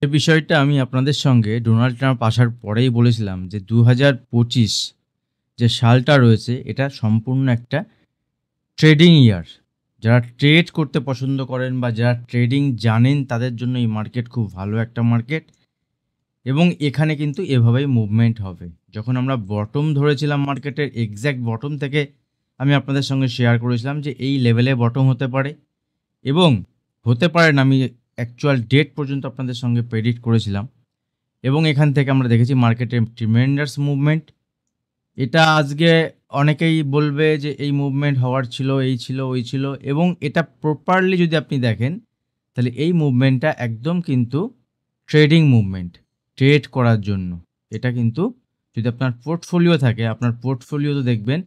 যে বিষয়টা আমি আপনাদের সঙ্গে ডোনাল্ড ট্রাম্প আসার পরেই বলেছিলাম যে ২০২৫ যে সালটা রয়েছে এটা সম্পূর্ণ একটা ট্রেডিং ইয়ার। যারা ট্রেড করতে পছন্দ করেন বা যারা ট্রেডিং জানেন তাদের জন্য এই মার্কেট খুব ভালো একটা মার্কেট এবং এখানে কিন্তু এভাবেই মুভমেন্ট হবে। যখন আমরা বটম ধরেছিলাম মার্কেটের এক্স্যাক্ট বটম থেকে আমি আপনাদের সঙ্গে শেয়ার করেছিলাম যে এই লেভেলে বটম হতে পারে এবং হতে পারে না, আমি অ্যাকচুয়াল ডেট পর্যন্ত আপনাদের সঙ্গে প্রেডিক্ট করেছিলাম এবং এখান থেকে আমরা দেখেছি মার্কেটে ট্রিমেন্ডাস মুভমেন্ট। এটা আজকে অনেকেই বলবে যে এই মুভমেন্ট হওয়ার ছিল, এই ছিল, ওই ছিল এবং এটা প্রপারলি যদি আপনি দেখেন তাহলে এই মুভমেন্টটা একদম কিন্তু ট্রেডিং মুভমেন্ট, ট্রেড করার জন্য। এটা কিন্তু যদি আপনার পোর্টফোলিও থাকে, আপনার পোর্টফোলিওতে দেখবেন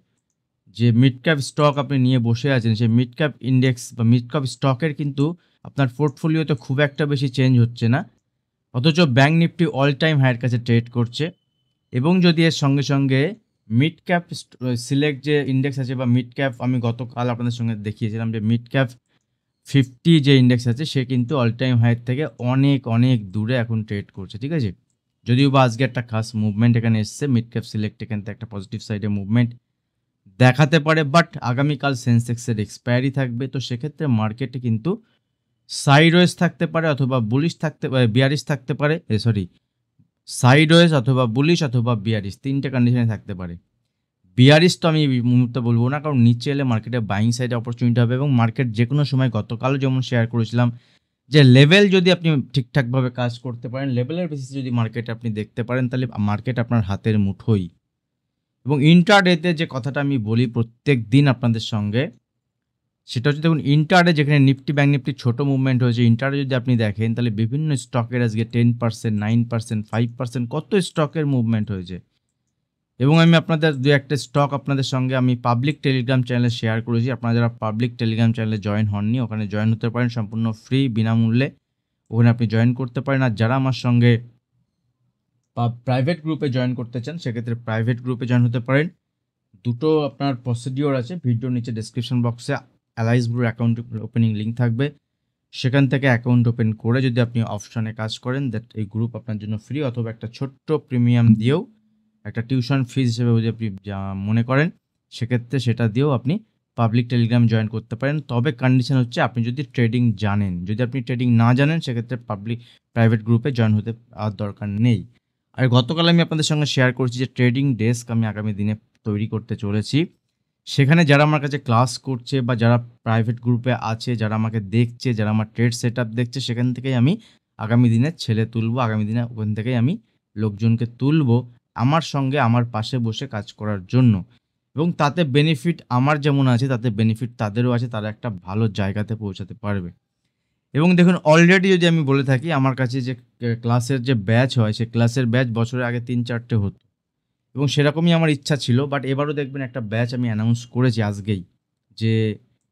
যে মিড ক্যাপ স্টক আপনি নিয়ে বসে আছেন, সেই মিড ক্যাপ ইন্ডেক্স বা মিড ক্যাপ স্টকের কিন্তু আপনার পোর্টফোলিওতে খুব একটা বেশি চেঞ্জ হচ্ছে না, অথচ ব্যাঙ্ক নিফটি অল টাইম হাইয়ের কাছে ট্রেড করছে। এবং যদি এর সঙ্গে সঙ্গে মিড ক্যাপ সিলেক্ট যে ইন্ডেক্স আছে বা মিড ক্যাপ, আমি গতকাল আপনাদের সঙ্গে দেখিয়েছিলাম যে মিড ক্যাপ 50 যে ইন্ডেক্স আছে সে কিন্তু অল টাইম হাইয়ের থেকে অনেক অনেক দূরে এখন ট্রেড করছে, ঠিক আছে। যদিও বা আজকে একটা খাস মুভমেন্ট এখানে এসছে, মিড ক্যাপ সিলেক্ট এখান থেকে একটা পজিটিভ সাইডে মুভমেন্ট দেখাতে পারে, বাট আগামীকাল সেন্সেক্সের এক্সপায়ারি থাকবে, তো সেক্ষেত্রে মার্কেটে কিন্তু সাইডওয়েজ থাকতে পারে অথবা বুলিশ থাকতে পারে, বিয়ারিশ থাকতে পারে, সাইডওয়েজ অথবা বুলিশ অথবা বিয়ারিশ, তিনটে কন্ডিশনে থাকতে পারে। বিয়ারিশ তো আমি এই মুহূর্তে বলবো না, কারণ নিচে এলে মার্কেটে বাইং সাইডে অপরচুনিটি হবে এবং মার্কেট যে কোনো সময়, গতকালও যেমন শেয়ার করেছিলাম যে লেভেল যদি আপনি ঠিকঠাকভাবে কাজ করতে পারেন, লেভেলের বেসিসে যদি মার্কেট আপনি দেখতে পারেন তাহলে মার্কেট আপনার হাতের মুঠোই। এবং ইন্টারডেতে যে কথাটা আমি বলি প্রত্যেক দিন আপনাদের সঙ্গে, সেটা হচ্ছে দেখুন ইন্টারডে যেখানে নিফটি ব্যাঙ্ক নিফটি ছোটো মুভমেন্ট হয়েছে, ইন্টারডে যদি আপনি দেখেন তাহলে বিভিন্ন স্টকের আজকে 10%, 9%, 5% কত স্টকের মুভমেন্ট হয়েছে। এবং আমি আপনাদের দু একটা স্টক আপনাদের সঙ্গে আমি পাবলিক টেলিগ্রাম চ্যানেলে শেয়ার করেছি। আপনারা যারা পাবলিক টেলিগ্রাম চ্যানেলে জয়েন হননি, ওখানে জয়েন হতে পারেন সম্পূর্ণ ফ্রি, বিনামূল্যে ওখানে আপনি জয়েন করতে পারেন। আর যারা আমার সঙ্গে প্রাইভেট গ্রুপে জয়েন করতে চান সেক্ষেত্রে প্রাইভেট গ্রুপে জয়েন হতে পারেন। দুটো আপনার প্রসিডিওর আছে, ভিডিওর নিচে ডেসক্রিপশন বক্সে অ্যালাইস ব্লুর অ্যাকাউন্ট ওপেনিং লিঙ্ক থাকবে, সেখান থেকে অ্যাকাউন্ট ওপেন করে যদি আপনি অপশনে কাজ করেন দ্যাট এই গ্রুপ আপনার জন্য ফ্রি, অথবা একটা ছোট্ট প্রিমিয়াম দিয়েও একটা টিউশন ফিজ হিসেবে যদি আপনি মনে করেন সেক্ষেত্রে সেটা দিয়েও আপনি পাবলিক টেলিগ্রাম জয়েন করতে পারেন। তবে কন্ডিশন হচ্ছে আপনি যদি ট্রেডিং জানেন, যদি আপনি ট্রেডিং না জানেন সেক্ষেত্রে প্রাইভেট গ্রুপে জয়েন হতে আর দরকার নেই। আর গতকাল আমি আপনাদের সঙ্গে শেয়ার করছি যে ট্রেডিং ডেস্ক আমি আগামী দিনে তৈরি করতে চলেছি। সেখানে যারা আমার কাছে ক্লাস করছে বা যারা প্রাইভেট গ্রুপে আছে, যারা আমাকে দেখছে, যারা আমার ট্রেড সেট আপ দেখছে, সেখান থেকেই আমি আগামী দিনে ছেলে তুলবো, আগামী দিনে ওখান থেকেই আমি লোকজনকে তুলবো আমার সঙ্গে আমার পাশে বসে কাজ করার জন্য। এবং তাতে বেনিফিট আমার যেমন আছে তাতে বেনিফিট তাদেরও আছে, তারা একটা ভালো জায়গাতে পৌঁছাতে পারবে। এবং দেখুন অলরেডি যদি আমি বলে থাকি, আমার কাছে যে ক্লাসের যে ব্যাচ হয় সে ক্লাসের ব্যাচ বছরের আগে 3-4টে হতো এবং সেরকমই আমার ইচ্ছা ছিল, বাট এবারও দেখবেন একটা ব্যাচ আমি অ্যানাউন্স করেছি আজকেই যে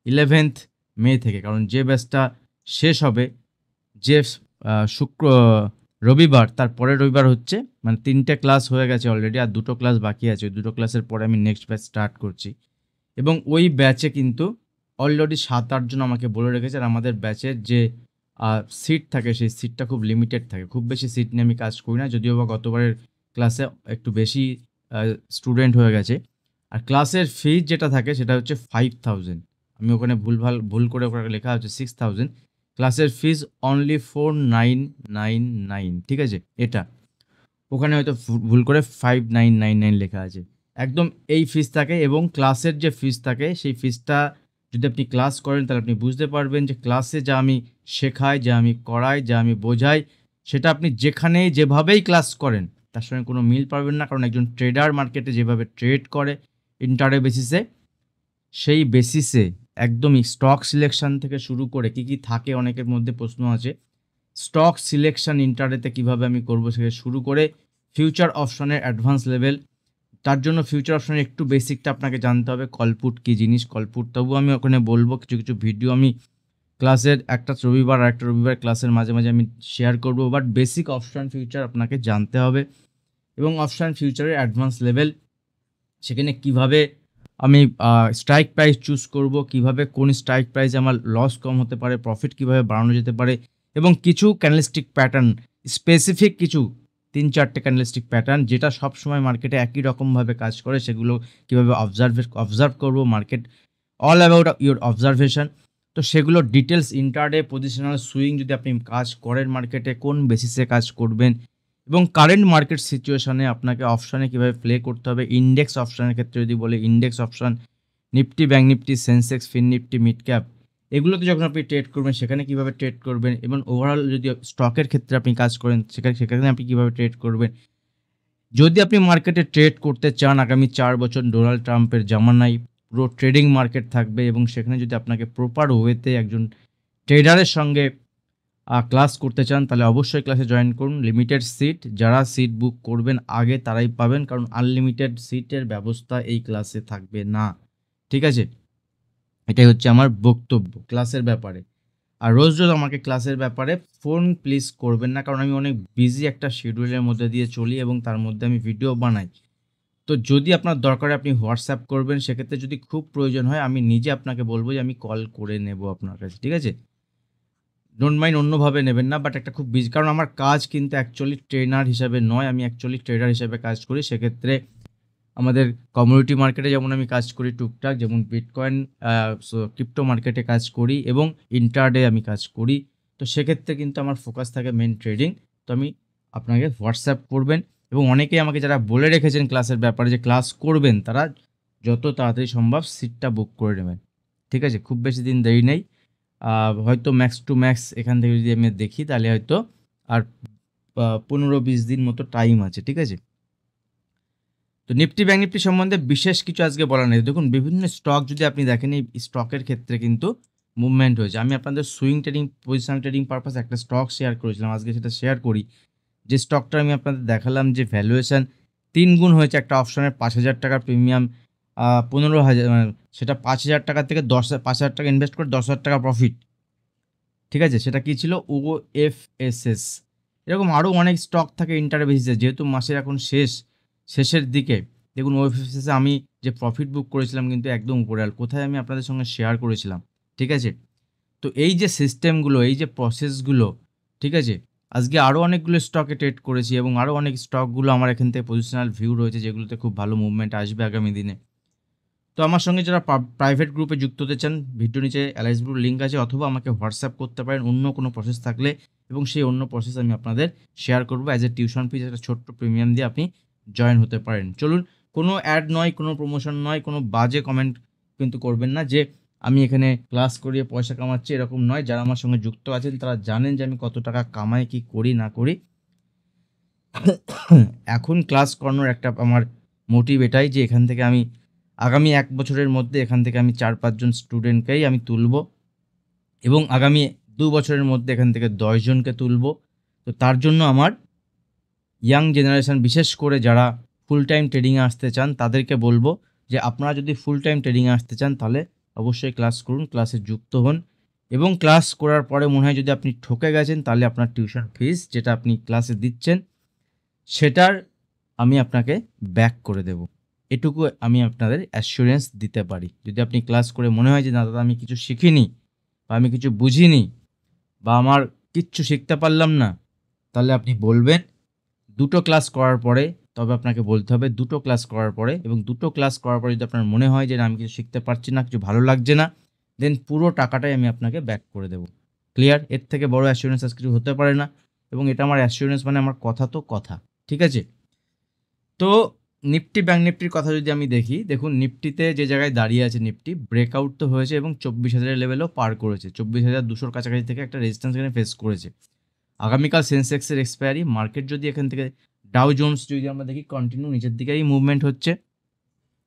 11th মে থেকে, কারণ যে ব্যাচটা শেষ হবে যে রবিবার, তার পরের রবিবার হচ্ছে, মানে 3টে ক্লাস হয়ে গেছে অলরেডি, আর 2টো ক্লাস বাকি আছে। ওই 2টো ক্লাসের পরে আমি নেক্সট ব্যাচ স্টার্ট করছি এবং ওই ব্যাচে কিন্তু অলরেডি 7-8 জন আমাকে বলে রেখেছে। আর আমাদের ব্যাচের যে সিট থাকে সেই সিটটা খুব লিমিটেড থাকে, খুব বেশি সিট নিয়ে আমি কাজ করি না, যদিও বা গতবারের ক্লাসে একটু বেশি স্টুডেন্ট হয়ে গেছে। আর ক্লাসের ফিজ যেটা থাকে সেটা হচ্ছে 5000, আমি ওখানে ভুল করে ওখানে লেখা হচ্ছে 6000, ক্লাসের ফিজ অনলি 4999, ঠিক আছে। এটা ওখানে হয়তো ভুল করে 5999 লেখা আছে, একদম এই ফিজ থাকে। এবং ক্লাসের যে ফিজ থাকে সেই ফিজটা যদি আপনি ক্লাস করেন তাহলে আপনি বুঝতে পারবেন যে ক্লাসে যা আমি শেখাই, যা আমি করাই, যা আমি বোঝাই, সেটা আপনি যেখানেই যেভাবেই ক্লাস করেন তার সঙ্গে কোনো মিল পাবেন না। কারণ একজন ট্রেডার মার্কেটে যেভাবে ট্রেড করে ইন্টারডে বেসিসে, সেই বেসিসে একদমই স্টক সিলেকশন থেকে শুরু করে কী কী থাকে, অনেকের মধ্যে প্রশ্ন আছে স্টক সিলেকশন ইন্টারডেতে কীভাবে আমি করবো থেকে শুরু করে ফিউচার অপশনের অ্যাডভান্স লেভেল। তার জন্য ফিউচার অপশনের একটু বেসিকটা আপনাকে জানতে হবে, কলপুট কী জিনিস, কলপুট তবুও আমি ওখানে বলবো, কিছু কিছু ভিডিও আমি ক্লাসের একটা রবিবার আর একটা রবিবার ক্লাসের মাঝে মাঝে আমি শেয়ার করব, বাট বেসিক অপশন ফিউচার আপনাকে জানতে হবে। এবং অপশন ফিউচারের অ্যাডভান্স লেভেল, সেখানে কিভাবে আমি স্ট্রাইক প্রাইস চুজ করব, কিভাবে কোন স্ট্রাইক প্রাইসে আমার লস কম হতে পারে, প্রফিট কিভাবে বাড়ানো যেতে পারে, এবং কিছু ক্যান্ডেলস্টিক প্যাটার্ন স্পেসিফিক কিছু 3-4টে ক্যান্ডেলস্টিক প্যাটার্ন যেটা সবসময় মার্কেটে একই রকমভাবে কাজ করে, সেগুলো কীভাবে অবজার্ভ করবো, market all about your observation. তো সেগুলো ডিটেলস ইন্টারডে পজিশনাল সুইং যদি আপনি কাজ করেন মার্কেটে, কোন বেসিসে কাজ করবেন এবং কারেন্ট মার্কেট সিচুয়েশনে আপনাকে অপশানে কীভাবে প্লে করতে হবে। ইন্ডেক্স অপশানের ক্ষেত্রে যদি বলে, index option, Nifty, Bank Nifty, Sensex, Fin Nifty, mid cap, এগুলোতে যখন আপনি ট্রেড করবেন সেখানে কীভাবে ট্রেড করবেন, এবং ওভারঅল যদি স্টকের ক্ষেত্রে আপনি কাজ করেন সেখানে আপনি কীভাবে ট্রেড করবেন। যদি আপনি মার্কেটে ট্রেড করতে চান আগামী 4 বছর ডোনাল্ড ট্রাম্পের জামানায় পুরো ট্রেডিং মার্কেট থাকবে, এবং সেখানে যদি আপনাকে প্রপার ওয়েতে একজন ট্রেডারের সঙ্গে ক্লাস করতে চান তাহলে অবশ্যই ক্লাসে জয়েন করুন। লিমিটেড সিট, যারা সিট বুক করবেন আগে তারাই পাবেন, কারণ আনলিমিটেড সিটের ব্যবস্থা এই ক্লাসে থাকবে না। ঠিক আছে, এটাই হচ্ছে আমার বক্তব্য ক্লাসের ব্যাপারে। আর রোজ আমাকে ক্লাসের ব্যাপারে ফোন প্লিজ করবেন না, কারণ আমি অনেক বিজি একটা শিডিউলের মধ্যে দিয়ে চলি এবং তার মধ্যে আমি ভিডিও বানাই। তো যদি আপনার দরকারে আপনি হোয়াটসঅ্যাপ করবেন, সেক্ষেত্রে যদি খুব প্রয়োজন হয় আমি নিজে আপনাকে বলবো যে আমি কল করে নেব আপনার কাছে। ঠিক আছে, ডোন্ট মাইন্ড, অন্যভাবে নেবেন না, বাট একটা খুব বিজি, কারণ আমার কাজ কিন্তু অ্যাকচুয়ালি ট্রেনার হিসাবে নয়, আমি অ্যাকচুয়ালি ট্রেডার হিসাবে কাজ করি। সেক্ষেত্রে আমাদের কমিউনিটি মার্কেটে যেমন আমি কাজ করি টুকটাক, যেমন বিটকয়েন, ক্রিপ্টো মার্কেটে কাজ করি এবং ইন্টারডে আমি কাজ করি। তো সেক্ষেত্রে কিন্তু আমার ফোকাস থাকে মেন ট্রেডিং। তো আমি আপনাকে হোয়াটসঅ্যাপ করবেন, এবং অনেকেই আমাকে যারা বলে রেখেছেন ক্লাসের ব্যাপারে যে ক্লাস করবেন, তারা যত তাড়াতাড়ি সম্ভব সিটটা বুক করে নেবেন। ঠিক আছে, খুব বেশি দিন দেরি নেই, হয়তো ম্যাক্স টু ম্যাক্স এখান থেকে যদি আমি দেখি তাহলে হয়তো আর 15-20 দিন মতো টাইম আছে। ঠিক আছে, তো নিফটি, ব্যাঙ্ক নিফটি সম্বন্ধে বিশেষ কিছু আজকে বলা নেই। দেখুন, বিভিন্ন স্টক যদি আপনি দেখেন, এই স্টকের ক্ষেত্রে কিন্তু মুভমেন্ট হয়েছে। আমি আপনাদের swing trading, positional trading purpose একটা স্টক শেয়ার করেছিলাম, আজকে সেটা শেয়ার করি। যে স্টকটা আমি আপনাদের দেখালাম যে ভ্যালুয়েশন 3 গুণ হয়েছে, একটা অপশনের 5,000 টাকার প্রিমিয়াম, 15,000, সেটা 5,000 টাকা থেকে 5,000 টাকা ইনভেস্ট করে 10,000 টাকা প্রফিট। ঠিক আছে, সেটা কী ছিল? OFSS। এরকম আরও অনেক স্টক থাকে ইন্টার বেসিসে, যেহেতু মাসের এখন শেষের দিকে। দেখুন, OFSS আমি যে প্রফিট বুক করেছিলাম কিন্তু একদম উপরে, আর কোথায় আমি আপনাদের সঙ্গে শেয়ার করেছিলাম। ঠিক আছে, তো এই যে সিস্টেমগুলো, এই যে প্রসেসগুলো, ঠিক আছে, আজকে আরও অনেকগুলো স্টকে ট্রেড করেছি, এবং আরও অনেক স্টকগুলো আমার এখান থেকে পজিশনাল ভিউ রয়েছে, যেগুলোতে খুব ভালো মুভমেন্ট আসবে আগামী দিনে। তো আমার সঙ্গে যারা প্রাইভেট গ্রুপে যুক্ত হতে চান, ভিডিও নিচে অ্যালাইস গ্রুপ লিঙ্ক আছে, অথবা আমাকে হোয়াটসঅ্যাপ করতে পারেন অন্য কোনো প্রসেস থাকলে, এবং সেই অন্য প্রসেস আমি আপনাদের শেয়ার করবো। অ্যাজ এ টিউশন ফিজ একটা ছোট্ট প্রিমিয়াম দিয়ে আপনি জয়েন হতে পারেন। চলুন, কোনো অ্যাড নয়, কোনো প্রমোশন নয়, কোনো বাজে কমেন্ট কিন্তু করবেন না যে আমি এখানে ক্লাস করিয়ে পয়সা কামাচ্ছি, এরকম নয়। যারা আমার সঙ্গে যুক্ত আছেন তারা জানেন যে আমি কত টাকা কামাই, কি করি না করি। এখন ক্লাস করানোর একটা আমার মোটিভ এটাই যে এখান থেকে আমি আগামী 1 বছরের মধ্যে এখান থেকে আমি 4-5 জন স্টুডেন্টকেই আমি তুলব, এবং আগামী 2 বছরের মধ্যে এখান থেকে 10 জনকে তুলব। তো তার জন্য আমার ইয়াং জেনারেশন, বিশেষ করে যারা ফুল টাইম ট্রেডিংয়ে আসতে চান, তাদেরকে বলবো যে আপনারা যদি ফুল টাইম ট্রেডিংয়ে আসতে চান তাহলে অবশ্যই ক্লাস করুন, ক্লাসে যুক্ত হন, এবং ক্লাস করার পরে মনে হয় যদি আপনি ঠকে গেছেন তাহলে আপনার টিউশন ফিস যেটা আপনি ক্লাসে দিচ্ছেন সেটার আমি আপনাকে ব্যাক করে দেব। এটুকু আমি আপনাদের অ্যাসিওরেন্স দিতে পারি। যদি আপনি ক্লাস করে মনে হয় যে না দাদা আমি কিছু শিখিনি, বা আমি কিছু বুঝিনি, বা আমার কিচ্ছু শিখতে পারলাম না, তাহলে আপনি বলবেন। 2টো ক্লাস করার পরে তবে আপনাকে বলতে হবে, 2টো ক্লাস করার পরে, এবং 2টো ক্লাস করার পরে যদি আপনার মনে হয় যে না আমি কিছু শিখতে পারছি না, কিছু ভালো লাগছে না, দেন পুরো টাকাটাই আমি আপনাকে ব্যাক করে দেব। ক্লিয়ার? এর থেকে বড় অ্যাসিওরেন্স আজ কিছু হতে পারে না, এবং এটা আমার অ্যাসিওরেন্স, মানে আমার কথা তো কথা। ঠিক আছে, তো নিফটি, ব্যাঙ্ক নিফটির কথা যদি আমি দেখি, দেখুন নিফটিতে যে জায়গায় দাঁড়িয়ে আছে, নিফটি ব্রেকআউট তো হয়েছে এবং 24,000 লেভেলও পার করেছে। 24,200 কাছাকাছি থেকে একটা রেজিস্ট্যান্স এখানে ফেস করেছে। আগামীকাল সেন্সেক্সের এক্সপায়ারি, মার্কেট যদি এখান থেকে ডাউ জোন্স যদি আমরা দেখি কন্টিনিউ নিচের দিকেই মুভমেন্ট হচ্ছে,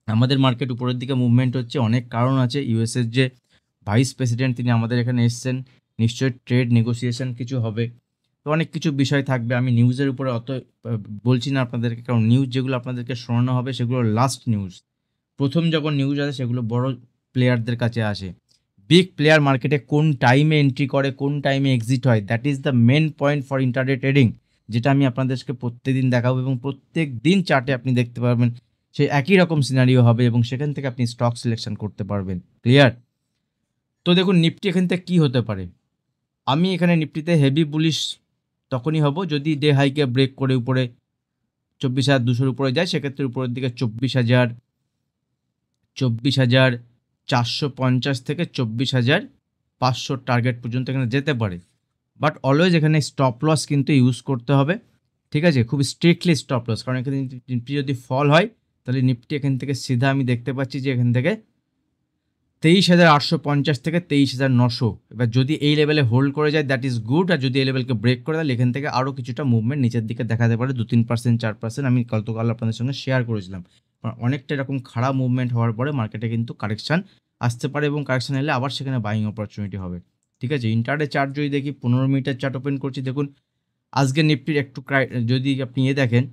আমাদের মার্কেট উপরের দিকে মুভমেন্ট হচ্ছে। অনেক কারণ আছে। ইউএসএর যে ভাইস প্রেসিডেন্ট তিনি আমাদের এখানে এসছেন, নিশ্চয়ই ট্রেড নেগোসিয়েশন কিছু হবে, তো অনেক কিছু বিষয় থাকবে। আমি নিউজের উপরে অত বলছি না আপনাদেরকে, কারণ নিউজ যেগুলো আপনাদেরকে শোনানো হবে সেগুলো লাস্ট নিউজ। প্রথম যখন নিউজ আসে সেগুলো বড় প্লেয়ারদের কাছে আসে। বিগ প্লেয়ার মার্কেটে কোন টাইমে এন্ট্রি করে, কোন টাইমে এক্সিট হয়, that is the main point for intraday trading, যেটা আমি আপনাদেরকে প্রত্যেকদিন দেখাবো, এবং প্রত্যেক দিন চার্টে আপনি দেখতে পারবেন সেই একই রকম সিনারিও হবে, এবং সেখান থেকে আপনি স্টক সিলেকশন করতে পারবেন। ক্লিয়ার? তো দেখুন নিফটি এখান থেকে কী হতে পারে। আমি এখানে নিফটিতে হেভি বুলিশ তখনই হব যদি ডে হাইকে ব্রেক করে উপরে 24,200 উপরে যায়, সেক্ষেত্রে উপরের দিকে 24,450 থেকে 24,500 টার্গেট পর্যন্ত এখানে যেতে পারে। বাট অলওয়েজ এখানে স্টপ লস কিন্তু ইউজ করতে হবে, ঠিক আছে, খুব স্ট্রিক্টলি স্টপ লস, কারণ এখানে নিফটি যদি ফল হয় তাহলে নিফটি এখান থেকে সিধা আমি দেখতে পাচ্ছি যে এখান থেকে 23,850 থেকে 23,900, এবার যদি এই লেভেলে হোল্ড করে যায় দ্যাট ইজ গুড, আর যদি এই লেভেলকে ব্রেক করে তাহলে এখান থেকে আরও কিছুটা মুভমেন্ট নিচের দিকে দেখাতে পারে 2-3%, 4%। আমি গতকাল আপনাদের সঙ্গে শেয়ার করেছিলাম, কারণ অনেকটা এরকম খারাপ মুভমেন্ট হওয়ার পরে মার্কেটে কিন্তু কারেকশান আসতে পারে, এবং কারেকশান এলে আবার সেখানে বাইং অপরচুনিটি হবে, ঠিক আছে। ইন্টারডে চার্ট যদি দেখি, 15 মিনিটের চার্ট ওপেন করছি, দেখুন আজকে নিফটির একটু যদি আপনি দেখেন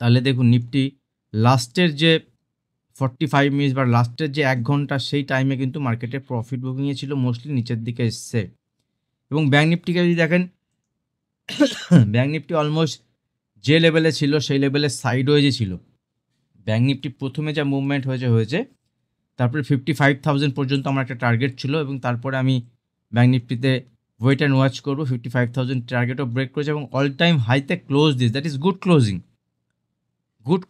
তাহলে দেখুন নিফটি লাস্টের যে 45 মিনিটস বা লাস্টের যে 1 ঘন্টা সেই টাইমে কিন্তু মার্কেটে প্রফিট বুকিংয়ে ছিল, মোস্টলি নিচের দিকে এসছে। এবং ব্যাঙ্ক নিফটিকে যদি দেখেন, ব্যাঙ্ক নিফটি অলমোস্ট যে লেভেলে ছিল সেই লেভেলে সাইডওয়েজে ছিল। ব্যাঙ্ক নিফটি প্রথমে যা মুভমেন্ট হয়েছে, তারপরে 55,000 পর্যন্ত আমার একটা টার্গেট ছিল, এবং তারপরে আমি ব্যাঙ্ক নিফটিতে ওয়েট অ্যান্ড ওয়াচ করবো। 55,000 টার্গেটও ব্রেক করেছে এবং অল টাইম হাইতে close this, that is good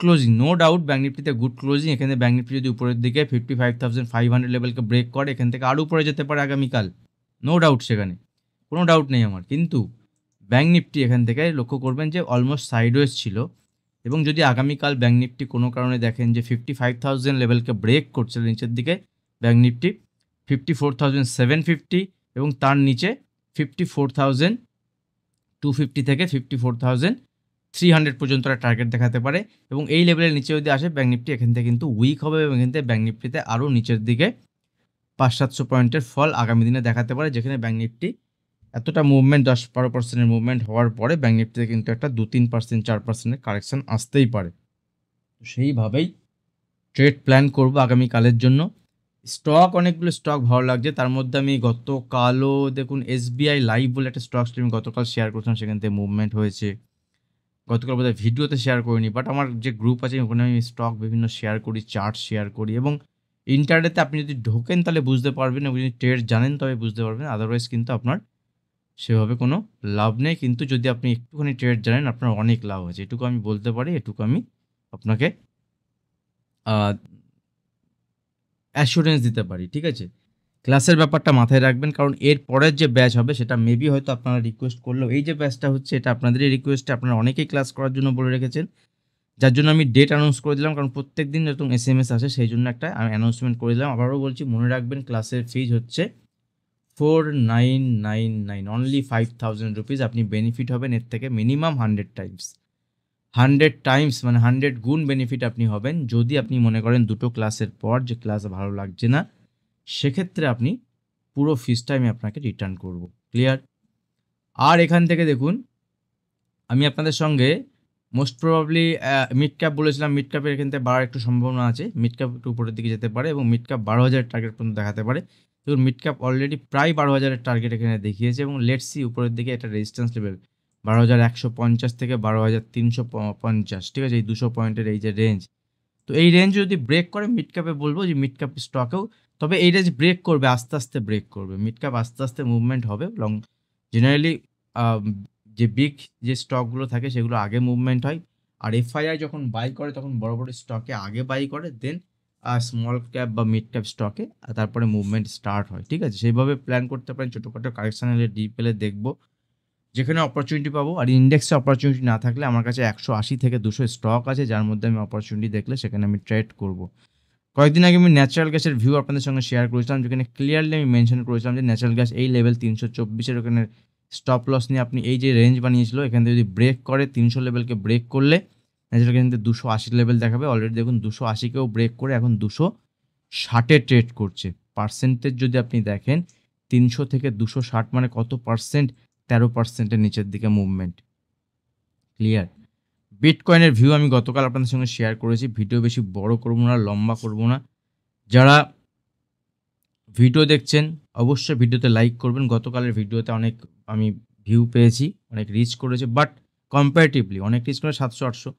closing, no doubt Bank নিফটিতে গুড ক্লোজিং। এখানে ব্যাঙ্ক নিফটি যদি উপরের দিকে 55,500 লেভেলকে ব্রেক করে এখান থেকে আরও উপরে যেতে পারে আগামীকাল, নো ডাউট, সেখানে কোনো ডাউট নেই আমার। কিন্তু ব্যাঙ্ক নিফটি এখান থেকে লক্ষ্য করবেন যে অলমোস্ট সাইডওয়েজ ছিল, এবং যদি আগামীকাল ব্যাঙ্ক নিফটি কোনো কারণে দেখেন যে 55,000 লেভেলকে ব্রেক করছে নিচের দিকে, ব্যাঙ্ক নিফটি 54,750 এবং তার নিচে 54,250 থেকে 54,300 পর্যন্ত একটা টার্গেট দেখাতে পারে, এবং এই লেভেলের নিচে যদি আসে ব্যাঙ্ক নিফটি এখান থেকে কিন্তু উইক হবে, এবং এখান থেকে ব্যাঙ্ক নিফটিতে আরও নিচের দিকে 500-700 পয়েন্টের ফল আগামী দিনে দেখাতে পারে, যেখানে ব্যাঙ্ক নিফটি এতটা মুভমেন্ট 10-12% মুভমেন্ট হওয়ার পরে ব্যাঙ্ক নিফটিতে কিন্তু একটা 2-3%, 4%-এর কারেকশান আসতেই পারে। তো সেইভাবেই ট্রেড প্ল্যান করব আগামীকালের জন্য। স্টক, অনেকগুলো স্টক ভালো লাগছে, তার মধ্যে আমি গতকালও দেখুন SBI লাইভ বলে একটা স্টক আমি গতকাল শেয়ার করছিলাম, সেখান থেকে মুভমেন্ট হয়েছে। গতকাল বোধহয় ভিডিওতে শেয়ার করিনি, বাট আমার যে গ্রুপ আছে ওখানে আমি স্টক বিভিন্ন শেয়ার করি, চার্ট শেয়ার করি, এবং ইন্টারনেটে আপনি যদি ঢোকেন তাহলে বুঝতে পারবেন, এবং যদি ট্রেড জানেন তবে বুঝতে পারবেন, আদারওয়াইজ কিন্তু আপনার সেভাবে কোনো লাভ নেই। কিন্তু যদি আপনি একটুখানি ট্রেড জানেন আপনার অনেক লাভ আছে, এটুকু আমি বলতে পারি, এটুকু আমি আপনাকে অ্যাসুরেন্স দিতে পারি, ঠিক আছে। ক্লাসের ব্যাপারটা মাথায় রাখবেন, কারণ এর পরের যে ব্যাচ হবে সেটা মেবি হয়তো আপনারা রিকোয়েস্ট করলেও, এই যে ব্যাচটা হচ্ছে এটা আপনাদেরই রিকোয়েস্টে, আপনারা অনেকেই ক্লাস করার জন্য বলে রেখেছেন, যার জন্য আমি ডেট অ্যানাউন্স করে দিলাম, কারণ প্রত্যেক দিন যখন SMS আসে সেই জন্য একটা আমি অ্যানাউন্সমেন্ট করে দিলাম। আবারও বলছি, মনে রাখবেন ক্লাসের ফিজ হচ্ছে 4999, অনলি 5,000 রুপিস। আপনি বেনিফিট হবেন এর থেকে মিনিমাম 100 টাইমস, মানে 100 গুণ বেনিফিট আপনি হবেন, যদি আপনি মনে করেন দুটো ক্লাসের পর যে ক্লাস ভালো লাগছে না, সেক্ষেত্রে আপনি পুরো ফিজটা আমি আপনাকে রিটার্ন করব, ক্লিয়ার। আর এখান থেকে দেখুন, আমি আপনাদের সঙ্গে মোস্ট প্রবাবলি মিড ক্যাপ বলেছিলাম, মিড ক্যাপের এখান থেকে বাড়ার একটু সম্ভাবনা আছে, মিড ক্যাপ একটু উপরের দিকে যেতে পারে, এবং মিড ক্যাপ 12,000 টার্গেট পর্যন্ত দেখাতে পারে। দেখুন মিড ক্যাপ অলরেডি প্রায় 12,000 টার্গেট এখানে দেখিয়েছে, এবং লেটস সি উপরের দিকে একটা রেজিস্ট্যান্স লেভেল 12,150 থেকে 12,350, ঠিক আছে, এই 200 পয়েন্টের এই যে রেঞ্জ। তো এই রেঞ্জ যদি ব্রেক করে মিড ক্যাপে বলবো যে মিড ক্যাপ স্টকেও, তবে এই রেঞ্জ ব্রেক করবে, আস্তে আস্তে ব্রেক করবে, মিড ক্যাপ আস্তে আস্তে মুভমেন্ট হবে। লং জেনারেলি যে বিগ যে স্টকগুলো থাকে সেগুলো আগে মুভমেন্ট হয়, আর FII যখন বাই করে তখন বড় বড় স্টকে আগে বাই করে, দেন স্মল ক্যাপ বা মিড ক্যাপ স্টকে তারপরে মুভমেন্ট স্টার্ট হয়, ঠিক আছে। সেইভাবে প্ল্যান করতে পারেন, ছোটোখাটো কারেকশান এলে ডিপেলে দেখবো যেখানে অপরচুনিটি পাবো। আর ইন্ডেক্সে অপরচুনিটি না থাকলে আমার কাছে 180 থেকে 200 স্টক আছে, যার মধ্যে আমি অপরচুনিটি দেখলে সেখানে আমি ট্রেড করব। কয়েকদিন আগে আমি ন্যাচারাল গ্যাসের ভিউ আপনাদের সঙ্গে শেয়ার করেছিলাম, যেখানে ক্লিয়ারলি আমি মেনশন করেছিলাম যে ন্যাচারাল গ্যাস এই লেভেল 324-এর ওখানে স্টপ লস নিয়ে আপনি এই যে রেঞ্জ বানিয়েছিল এখান থেকে যদি ব্রেক করে 300 লেভেলকে ব্রেক করলে ন্যাচারাল গ্যাস 280 লেভেল দেখাবে। অলরেডি দেখুন 280-কেও ব্রেক করে এখন 260-এ ট্রেড করছে। পার্সেন্টেজ যদি আপনি দেখেন 300 থেকে 260 মানে কত পার্সেন্ট, 13%-এর নিচের দিকে মুভমেন্ট, ক্লিয়ার। বিটকয়েনের ভিউ আমি গতকাল আপনাদের সঙ্গে শেয়ার করেছি, ভিডিও বেশি বড় করব না, লম্বা করব না। যারা ভিডিও দেখছেন অবশ্যই ভিডিওতে লাইক করবেন। গতকালের ভিডিওতে অনেক আমি ভিউ পেয়েছি, অনেক রিচ করেছে, বাট কম্পারেটিভলি অনেক রিচ করে 700-800,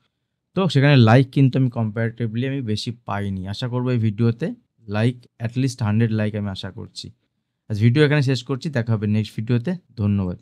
তো সেখানে লাইক কিন্তু আমি কম্পারেটিভলি আমি বেশি পাইনি। আশা করবো এই ভিডিওতে লাইক অ্যাটলিস্ট 100 লাইক আমি আশা করছি। আজ ভিডিও এখানে শেষ করছি, দেখা হবে নেক্সট ভিডিওতে, ধন্যবাদ।